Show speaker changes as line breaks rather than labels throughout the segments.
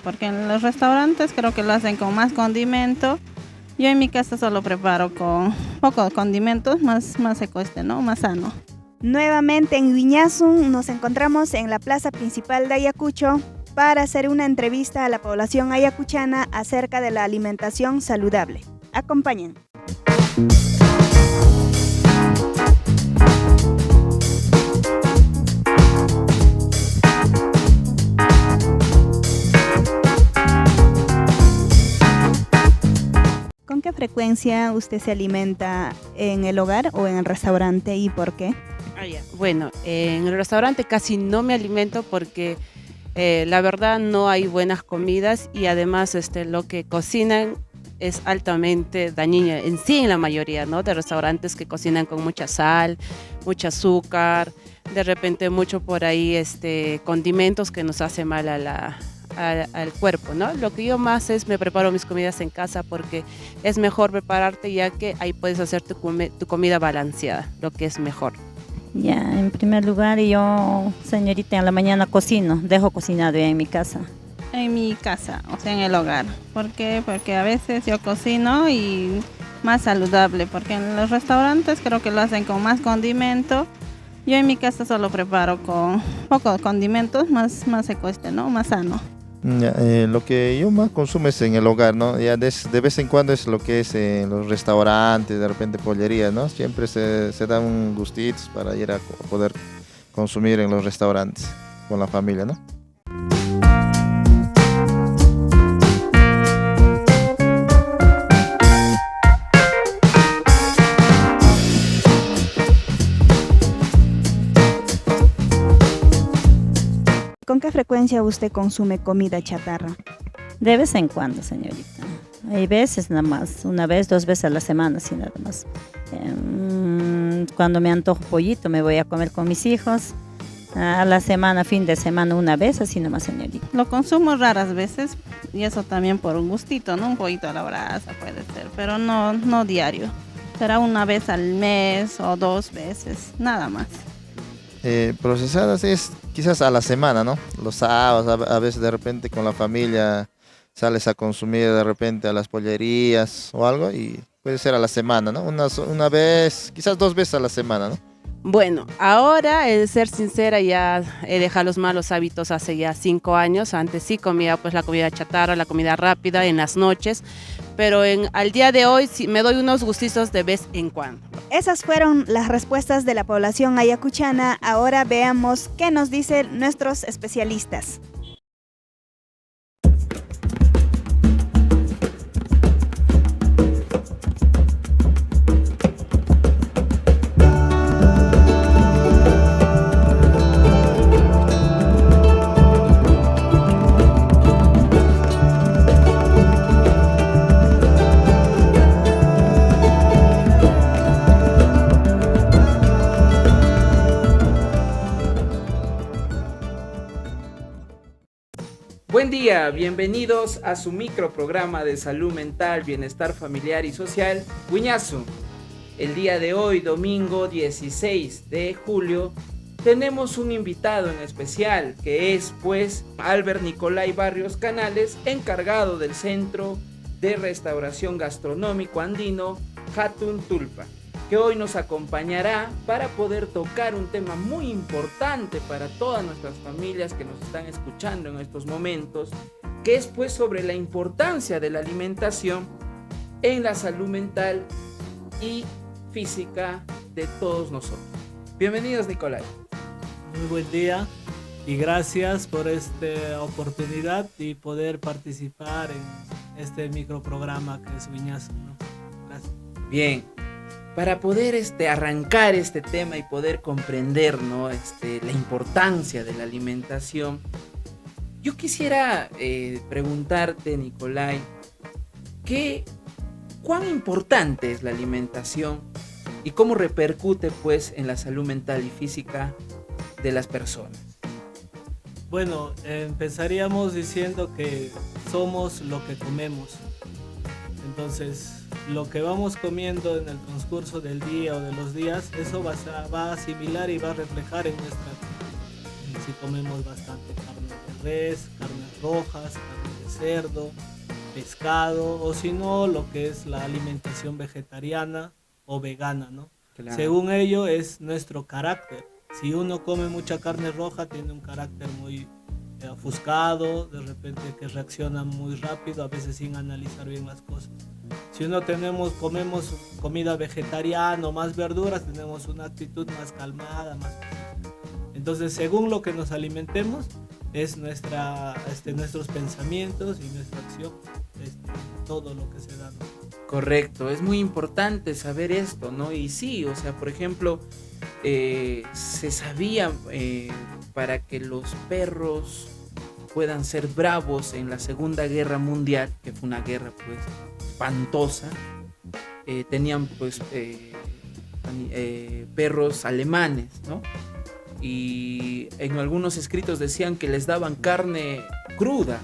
Porque en los restaurantes creo que lo hacen con más condimento. Yo en mi casa solo preparo con pocos condimentos, más ecueste, ¿no? Más sano.
Nuevamente en Guiñazú nos encontramos en la plaza principal de Ayacucho para hacer una entrevista a la población ayacuchana acerca de la alimentación saludable. Acompañen. ¿Con qué frecuencia usted se alimenta en el hogar o en el restaurante y por qué?
Bueno, en el restaurante casi no me alimento porque la verdad no hay buenas comidas y además lo que cocinan es altamente dañino en sí, en la mayoría, ¿no? De restaurantes que cocinan con mucha sal, mucho azúcar, de repente mucho por ahí condimentos que nos hace mal al cuerpo, ¿no? Lo que yo más me preparo mis comidas en casa porque es mejor prepararte, ya que ahí puedes hacer tu comida balanceada, lo que es mejor.
Ya, en primer lugar yo, señorita, en la mañana cocino, dejo cocinado ya en mi casa.
En mi casa, o sea, en el hogar. ¿Por qué? Porque a veces yo cocino y más saludable, porque en los restaurantes creo que lo hacen con más condimento. Yo en mi casa solo preparo con pocos condimentos, más ecueste, ¿no? Más sano.
Ya, lo que yo más consumo es en el hogar, ¿no? Ya de vez en cuando es lo que es en los restaurantes, de repente pollerías, ¿no? Siempre se dan un gustitos para ir a poder consumir en los restaurantes con la familia, ¿no?
¿Con qué frecuencia usted consume comida chatarra?
De vez en cuando, señorita. Hay veces nada más, una vez, 2 veces a la semana, sí, nada más. Cuando me antojo pollito me voy a comer con mis hijos. A la semana, fin de semana, una vez, así nomás, señorita.
Lo consumo raras veces y eso también por un gustito, ¿no? Un pollito a la brasa puede ser, pero no diario. Será una vez al mes o 2 veces, nada más.
Procesadas es quizás a la semana, ¿no? Los sábados, a veces de repente con la familia sales a consumir de repente a las pollerías o algo y puede ser a la semana, ¿no? Una vez, quizás 2 veces a la semana, ¿no?
Bueno, ahora, el ser sincera, ya he dejado los malos hábitos hace ya 5 años. Antes sí comía pues la comida chatarra, la comida rápida en las noches, pero al día de hoy sí me doy unos gustitos de vez en cuando.
Esas fueron las respuestas de la población ayacuchana. Ahora veamos qué nos dicen nuestros especialistas.
Buen día, bienvenidos a su microprograma de salud mental, bienestar familiar y social, Guiñazú. El día de hoy, domingo 16 de julio, tenemos un invitado en especial que es pues Albert Nicolai Barrios Canales, encargado del Centro de Restauración Gastronómico Andino Jatun Tulpa, que hoy nos acompañará para poder tocar un tema muy importante para todas nuestras familias que nos están escuchando en estos momentos, que es pues sobre la importancia de la alimentación en la salud mental y física de todos nosotros. Bienvenidos, Nicolai.
Muy buen día y gracias por esta oportunidad y poder participar en este microprograma que es Guiñazú, ¿no? Gracias.
Bien. Para poder arrancar este tema y poder comprender, ¿no? La importancia de la alimentación, yo quisiera preguntarte, Nicolai, ¿cuán importante es la alimentación y cómo repercute pues en la salud mental y física de las personas?
Bueno, empezaríamos diciendo que somos lo que comemos. Entonces, lo que vamos comiendo en el transcurso del día o de los días, eso va a asimilar y va a reflejar en nuestra vida. Si comemos bastante carne de res, carnes rojas, carnes cerdo, pescado, o si no, lo que es la alimentación vegetariana o vegana, ¿no?
Claro.
Según ello es nuestro carácter. Si uno come mucha carne roja, tiene un carácter muy ofuscado, de repente que reacciona muy rápido, a veces sin analizar bien las cosas. Si uno comemos comida vegetariana o más verduras, tenemos una actitud más calmada, más... Entonces, según lo que nos alimentemos, es nuestros pensamientos y nuestra acción, todo lo que se da, ¿no?
Correcto, es muy importante saber esto, ¿no? Y sí, o sea, por ejemplo, se sabía para que los perros puedan ser bravos en la Segunda Guerra Mundial, que fue una guerra pues espantosa, tenían pues perros alemanes, ¿no? Y en algunos escritos decían que les daban carne cruda,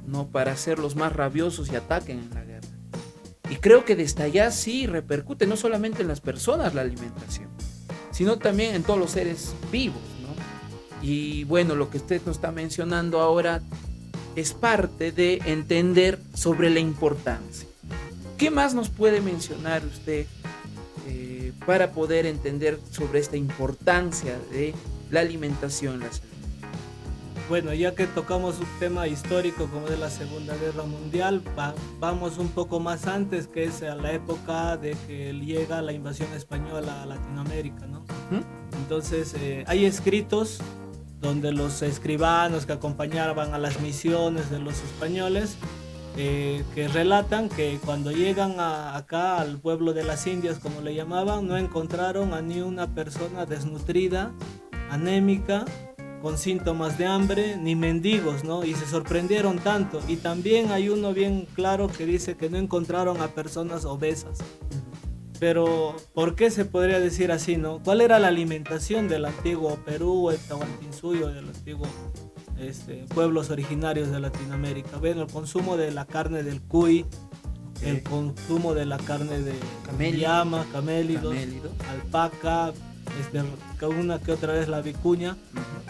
¿no? Para hacerlos más rabiosos y ataquen en la guerra. Y creo que desde allá sí repercute no solamente en las personas la alimentación, sino también en todos los seres vivos, ¿no? Y bueno, lo que usted nos está mencionando ahora es parte de entender sobre la importancia. ¿Qué más nos puede mencionar usted para poder entender sobre esta importancia de la alimentación en la salud?
Bueno, ya que tocamos un tema histórico como de la Segunda Guerra Mundial, vamos un poco más antes, que es a la época de que llega la invasión española a Latinoamérica, ¿no? Entonces, hay escritos donde los escribanos que acompañaban a las misiones de los españoles, que relatan que cuando llegan acá al pueblo de las Indias, como le llamaban, no encontraron a ni una persona desnutrida, anémica, con síntomas de hambre, ni mendigos, ¿no? Y se sorprendieron tanto. Y también hay uno bien claro que dice que no encontraron a personas obesas. Pero, ¿por qué se podría decir así, no? ¿Cuál era la alimentación del antiguo Perú, el Tahuantinsuyo, del antiguo pueblos originarios de Latinoamérica? Bueno, el consumo de la carne del cuy, el consumo de la carne de llama, camélidos, alpaca, una que otra vez la vicuña.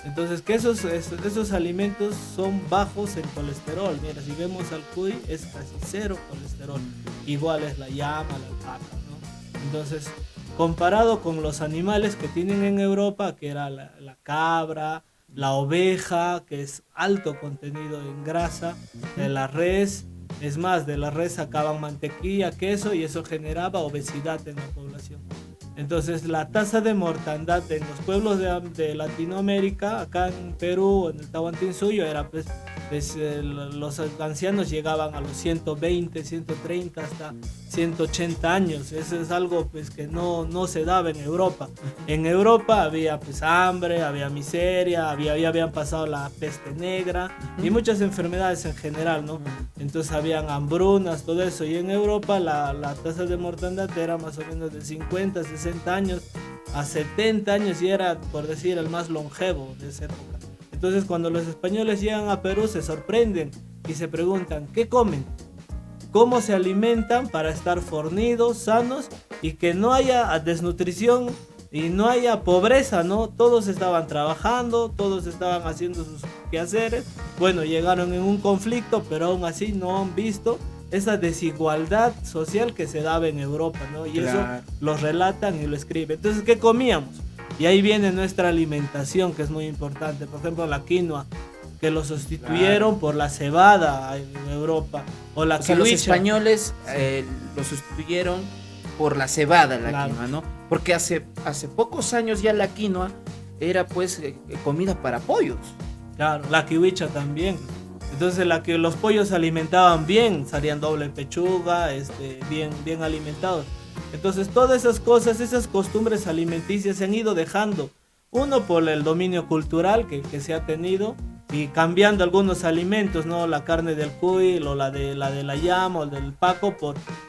Entonces, que esos alimentos son bajos en colesterol. Mira, si vemos al cuy, es casi cero colesterol. Igual es la llama, la alpaca, ¿no? Entonces, comparado con los animales que tienen en Europa, que era la cabra, la oveja, que es alto contenido en grasa, de la res, es más, de la res sacaban mantequilla, queso, y eso generaba obesidad en la población. Entonces, la tasa de mortandad en los pueblos de Latinoamérica, acá en Perú, en el Tahuantinsuyo, era pues los ancianos llegaban a los 120, 130, hasta 180 años. Eso es algo pues que no se daba en Europa. En Europa había pues hambre, había miseria, habían pasado la peste negra y muchas enfermedades en general, ¿no? Entonces habían hambrunas, todo eso. Y en Europa la tasa de mortandad era más o menos de 50, 60 años a 70 años, y era, por decir, el más longevo de esa época. Entonces, cuando los españoles llegan a Perú, se sorprenden y se preguntan, ¿qué comen? ¿Cómo se alimentan para estar fornidos, sanos, y que no haya desnutrición y no haya pobreza, ¿no? Todos estaban trabajando, todos estaban haciendo sus quehaceres. Bueno, llegaron en un conflicto, pero aún así no han visto esa desigualdad social que se daba en Europa, ¿no? Y claro, eso lo relatan y lo escriben. Entonces, ¿qué comíamos? Y ahí viene nuestra alimentación, que es muy importante. Por ejemplo, la quinoa, que lo sustituyeron por la cebada en Europa. O la
sea, los españoles lo sustituyeron por la cebada, la quinoa, ¿no? Porque hace pocos años ya la quinoa era pues comida para pollos.
Claro, la kiwicha también. Entonces los pollos se alimentaban bien, salían doble pechuga, bien alimentados. Entonces todas esas cosas, esas costumbres alimenticias se han ido dejando. Uno por el dominio cultural que se ha tenido, y cambiando algunos alimentos, ¿no? La carne del cuy, o la de la llama, o del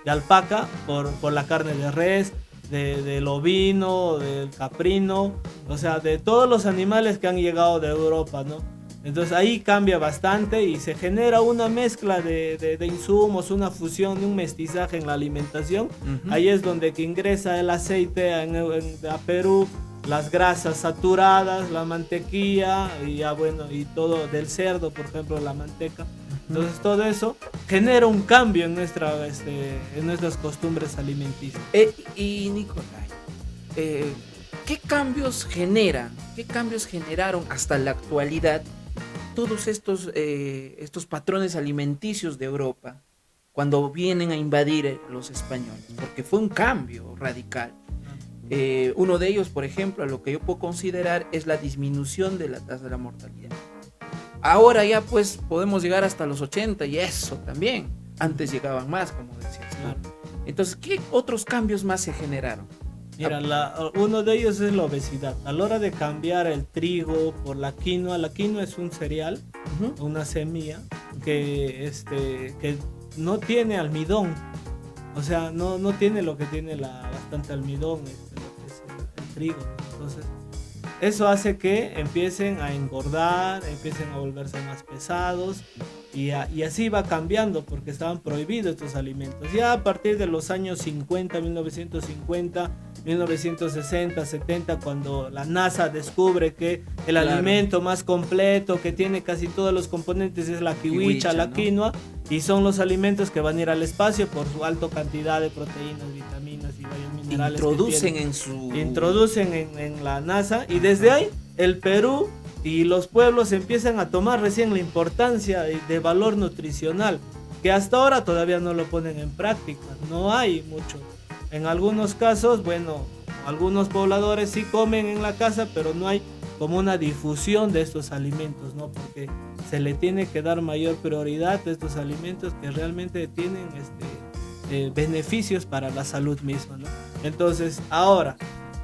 de alpaca, por la carne de res, del ovino, del caprino, o sea, de todos los animales que han llegado de Europa, ¿no? Entonces ahí cambia bastante y se genera una mezcla de insumos, una fusión, un mestizaje en la alimentación. Ahí es donde que ingresa el aceite a Perú, las grasas saturadas, la mantequilla y todo del cerdo, por ejemplo, la manteca. Entonces todo eso genera un cambio en nuestras costumbres alimenticias.
Y Nicolai, ¿qué cambios generaron hasta la actualidad todos estos patrones alimenticios de Europa cuando vienen a invadir los españoles? Porque fue un cambio radical. Uno de ellos, por ejemplo, a lo que yo puedo considerar es la disminución de la tasa de la mortalidad. Ahora ya pues podemos llegar hasta los 80 y eso también. Antes llegaban más, como decías tú.
Claro.
Entonces, ¿qué otros cambios más se generaron?
Mira, uno de ellos es la obesidad. A la hora de cambiar el trigo por la quinoa es un cereal, una semilla que no tiene almidón. O sea, no tiene lo que tiene bastante almidón, lo que es el trigo. Entonces, eso hace que empiecen a engordar, empiecen a volverse más pesados y así va cambiando porque estaban prohibidos estos alimentos. Ya a partir de los años 50, 1950, 1960, 70, cuando la NASA descubre que el alimento más completo, que tiene casi todos los componentes, es la kiwicha, la quinoa, y son los alimentos que van a ir al espacio por su alta cantidad de proteínas, vitaminas y varios minerales. Introducen en la NASA, y desde ahí el Perú y los pueblos empiezan a tomar recién la importancia de valor nutricional, que hasta ahora todavía no lo ponen en práctica, no hay mucho. En algunos casos, bueno, algunos pobladores sí comen en la casa, pero no hay como una difusión de estos alimentos, ¿no? Porque se le tiene que dar mayor prioridad a estos alimentos que realmente tienen beneficios para la salud misma, ¿no? Entonces, ahora,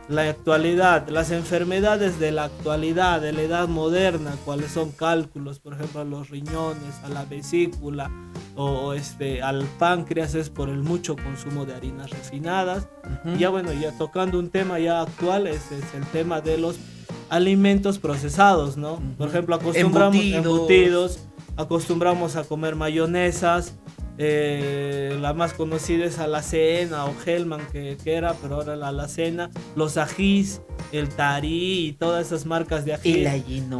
la actualidad, las enfermedades de la actualidad, de la edad moderna, cuáles son cálculos, por ejemplo, a los riñones, a la vesícula o al páncreas, es por el mucho consumo de harinas refinadas. Ya bueno, ya tocando un tema ya actual, es el tema de los alimentos procesados, ¿no? Por ejemplo, embutidos, acostumbramos a comer mayonesas. La más conocida es Alacena o Hellman que era, pero ahora la Alacena, los ajís, el tarí y todas esas marcas de ají.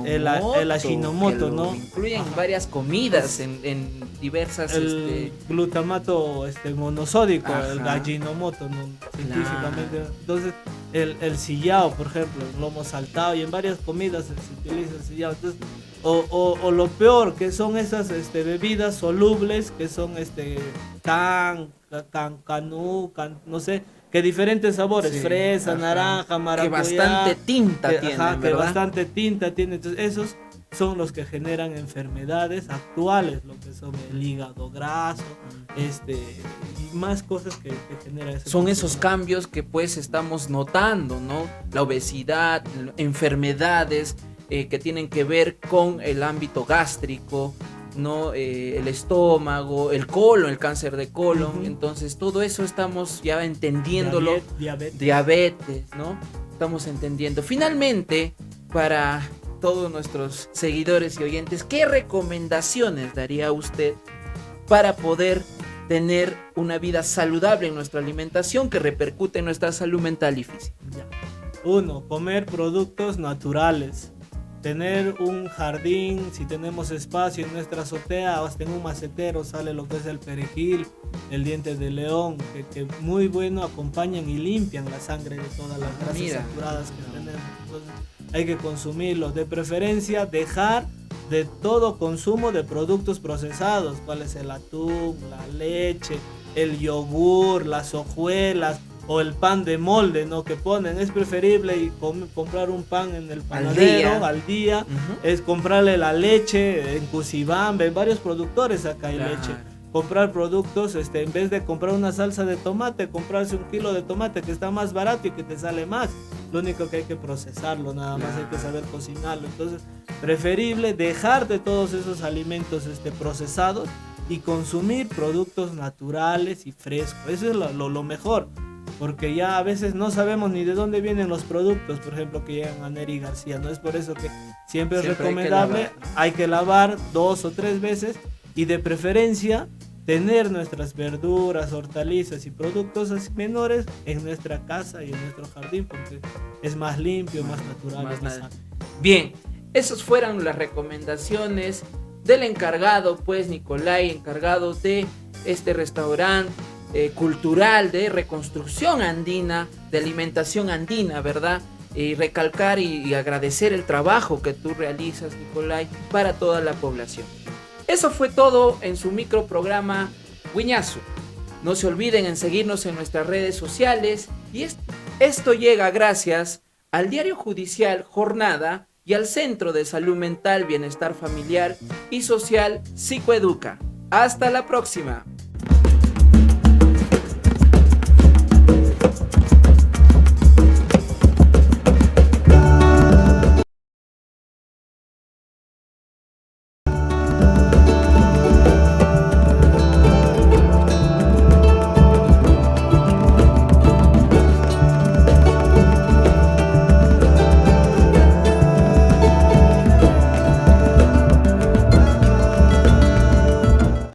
El Ajinomoto, ¿no?
Incluyen varias comidas en diversas.
El glutamato monosódico, el Ajinomoto, ¿no? Científicamente. Entonces, el sillao, por ejemplo, el lomo saltado, y en varias comidas se utiliza el sillao. Entonces, o lo peor, que son esas bebidas solubles, que son no sé, que diferentes sabores, fresa, naranja, maracuyá.
Que bastante tinta tienen, ¿verdad?
Que bastante tinta tienen. Entonces, esos son los que generan enfermedades actuales, lo que son el hígado graso, y más cosas que genera ese.
Son esos cambios que pues estamos notando, ¿no? La obesidad, enfermedades que tienen que ver con el ámbito gástrico, ¿no? El estómago, el colon, el cáncer de colon. Entonces todo eso estamos ya entendiéndolo. Diabetes, ¿no? Estamos entendiendo. Finalmente, para todos nuestros seguidores y oyentes, ¿qué recomendaciones daría usted para poder tener una vida saludable en nuestra alimentación que repercute en nuestra salud mental y física?
1. Comer productos naturales. Tener un jardín, si tenemos espacio en nuestra azotea o hasta en un macetero sale lo que es el perejil, el diente de león, que muy bueno acompañan y limpian la sangre de todas las grasas saturadas que tenemos. Entonces, hay que consumirlo. De preferencia, dejar de todo consumo de productos procesados, cuál es el atún, la leche, el yogur, las hojuelas o el pan de molde, ¿no? Que ponen. Es preferible comprar un pan en el panadero al día. Es comprarle la leche en Cusibambe, en varios productores acá hay leche. Comprar productos, en vez de comprar una salsa de tomate, comprarse 1 kilo de tomate que está más barato y que te sale más. Lo único que hay que procesarlo, nada más hay que saber cocinarlo. Entonces, preferible dejar de todos esos alimentos procesados y consumir productos naturales y frescos. Eso es lo mejor. Porque ya a veces no sabemos ni de dónde vienen los productos, por ejemplo, que llegan a Neri García, ¿no? Es por eso que siempre es recomendable, hay que lavar 2 o 3 veces, y de preferencia tener nuestras verduras, hortalizas y productos menores en nuestra casa y en nuestro jardín, porque es más limpio, más natural.
Bien, esas fueron las recomendaciones del encargado, pues Nicolai, encargado de este restaurante cultural de reconstrucción andina, de alimentación andina, ¿verdad? Y recalcar y agradecer el trabajo que tú realizas, Nicolai, para toda la población. Eso fue todo en su microprograma Guiñazo. No se olviden en seguirnos en nuestras redes sociales y esto llega gracias al Diario Judicial Jornada y al Centro de Salud Mental, Bienestar Familiar y Social Psicoeduca. Hasta la próxima.